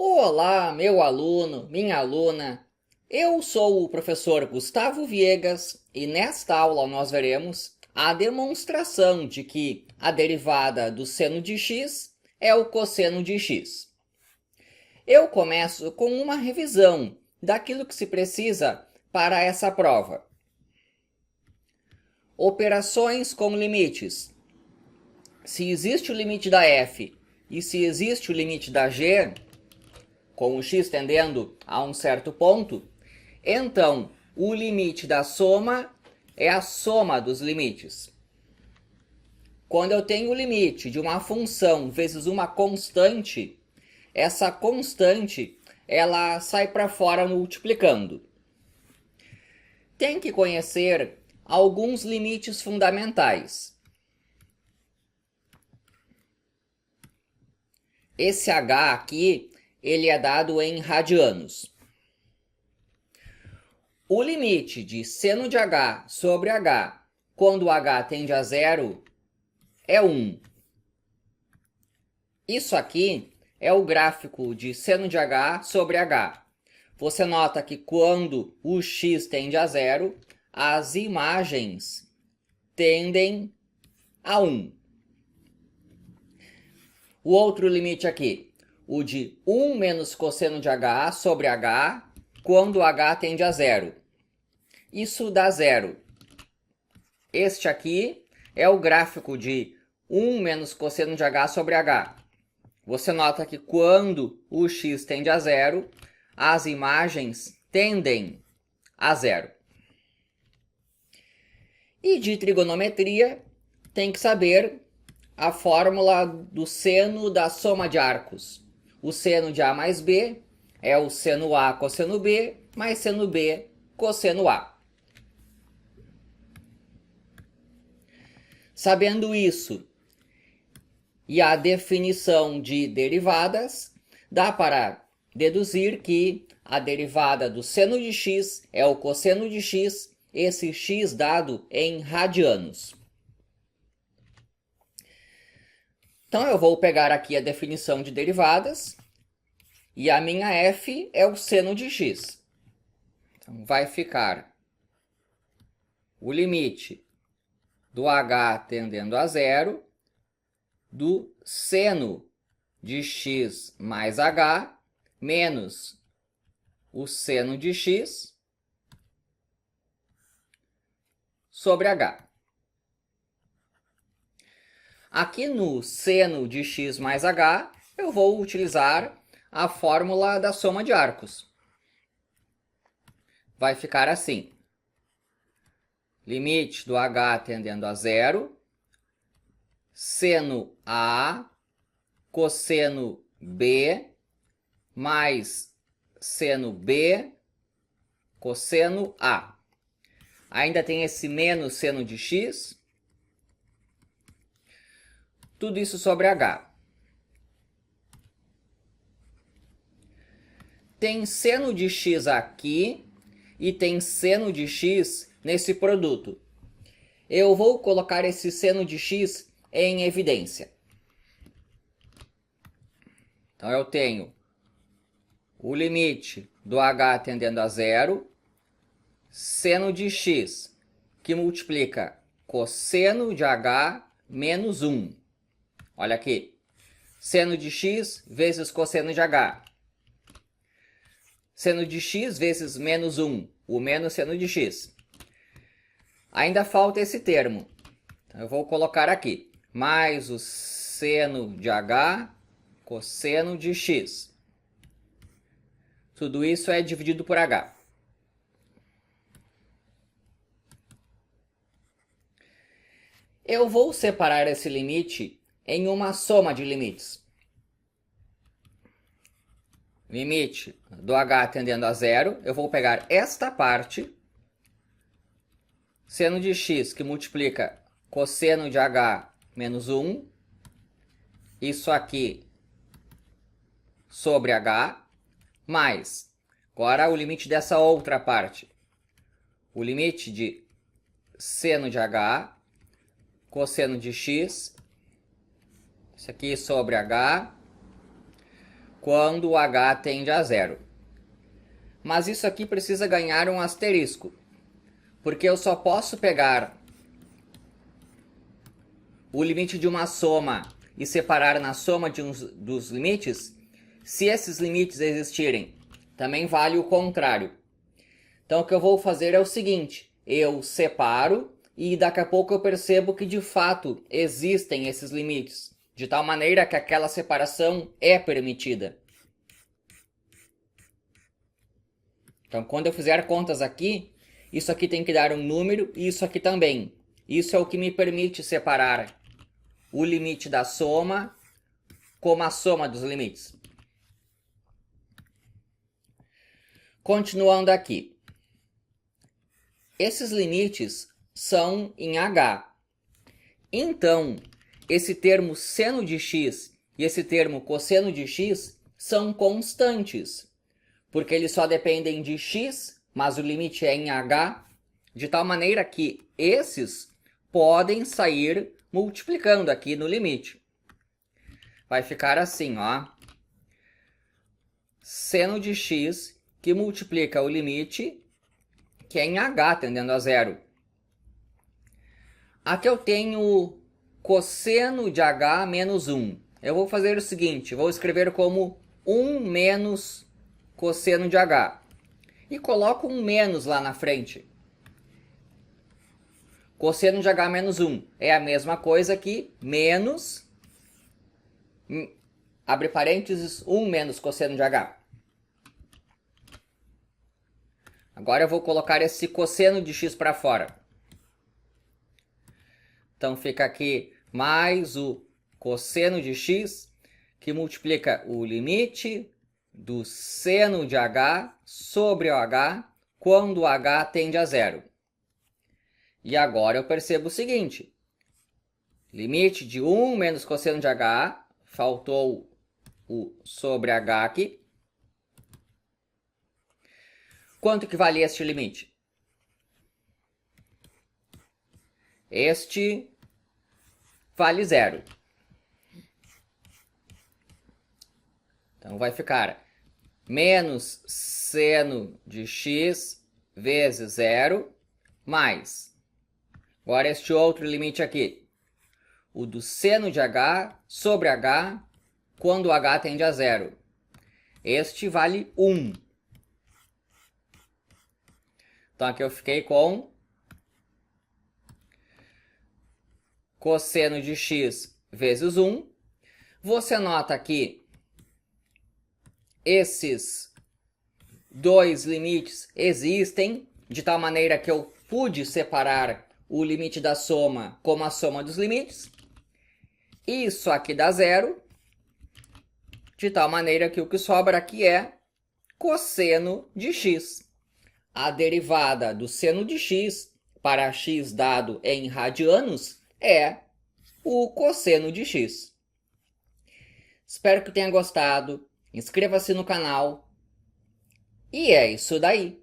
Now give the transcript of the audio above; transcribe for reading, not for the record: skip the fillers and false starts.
Olá, meu aluno, minha aluna. Eu sou o professor Gustavo Viegas e nesta aula nós veremos a demonstração de que a derivada do seno de x é o cosseno de x. Eu começo com uma revisão daquilo que se precisa para essa prova. Operações com limites. Se existe o limite da f e se existe o limite da g, com o x tendendo a um certo ponto, então o limite da soma é a soma dos limites. Quando eu tenho o limite de uma função vezes uma constante, essa constante ela sai para fora multiplicando. Tem que conhecer alguns limites fundamentais. Esse h aqui, ele é dado em radianos. O limite de seno de h sobre h, quando h tende a zero, é 1. Isso aqui é o gráfico de seno de h sobre h. Você nota que quando o x tende a zero, as imagens tendem a 1. O outro limite aqui, o de 1 menos cosseno de h sobre h, quando h tende a zero. Isso dá zero. Este aqui é o gráfico de 1 menos cosseno de h sobre h. Você nota que quando o x tende a zero, as imagens tendem a zero. E de trigonometria, tem que saber a fórmula do seno da soma de arcos. O seno de a mais b é o seno a cosseno b mais seno b cosseno a. Sabendo isso e a definição de derivadas, dá para deduzir que a derivada do seno de x é o cosseno de x, esse x dado em radianos. Então eu vou pegar aqui a definição de derivadas e a minha f é o seno de x. Então vai ficar o limite do h tendendo a zero do seno de x mais h menos o seno de x sobre h. Aqui no seno de x mais h, eu vou utilizar a fórmula da soma de arcos. Vai ficar assim. Limite do h tendendo a zero, seno a, cosseno b, mais seno b, cosseno a. Ainda tem esse menos seno de x. Tudo isso sobre h. Tem seno de x aqui e tem seno de x nesse produto. Eu vou colocar esse seno de x em evidência. Então eu tenho o limite do h tendendo a zero, seno de x, que multiplica cosseno de h menos 1. Olha aqui. Seno de x vezes cosseno de h. Seno de x vezes menos 1. O menos seno de x. Ainda falta esse termo. Então, eu vou colocar aqui. Mais o seno de h, cosseno de x. Tudo isso é dividido por h. Eu vou separar esse limite em uma soma de limites. Limite do h tendendo a zero, eu vou pegar esta parte, seno de x que multiplica cosseno de h menos 1, isso aqui sobre h, mais, agora o limite dessa outra parte, o limite de seno de h, cosseno de x, isso aqui sobre h, quando o h tende a zero. Mas isso aqui precisa ganhar um asterisco, porque eu só posso pegar o limite de uma soma e separar na soma dos limites se esses limites existirem. Também vale o contrário. Então o que eu vou fazer é o seguinte: eu separo e daqui a pouco eu percebo que de fato existem esses limites, de tal maneira que aquela separação é permitida. Então quando eu fizer contas aqui, isso aqui tem que dar um número e isso aqui também. Isso é o que me permite separar o limite da soma como a soma dos limites. Continuando aqui. Esses limites são em h. Então, esse termo seno de x e esse termo cosseno de x são constantes, porque eles só dependem de x, mas o limite é em h, de tal maneira que esses podem sair multiplicando aqui no limite. Vai ficar assim, ó. Seno de x que multiplica o limite, que é em h tendendo a zero. Aqui eu tenho cosseno de h menos 1. Eu vou fazer o seguinte, vou escrever como 1 menos cosseno de h. E coloco um menos lá na frente. Cosseno de h menos 1 é a mesma coisa que menos, abre parênteses, 1 menos cosseno de h. Agora eu vou colocar esse cosseno de x para fora. Então fica aqui mais o cosseno de x, que multiplica o limite do seno de h sobre o h, quando o h tende a zero. E agora eu percebo o seguinte: limite de 1 menos cosseno de h, faltou o sobre h aqui. Quanto que vale este limite? Este vale zero. Então vai ficar menos seno de x vezes zero, mais, agora este outro limite aqui, o do seno de h sobre h, quando o h tende a zero. Este vale 1. Então aqui eu fiquei com cosseno de x vezes 1. Você nota que esses dois limites existem, de tal maneira que eu pude separar o limite da soma como a soma dos limites. Isso aqui dá zero, de tal maneira que o que sobra aqui é cosseno de x. A derivada do seno de x para x dado em radianos é o cosseno de x. Espero que tenha gostado. Inscreva-se no canal. E é isso daí.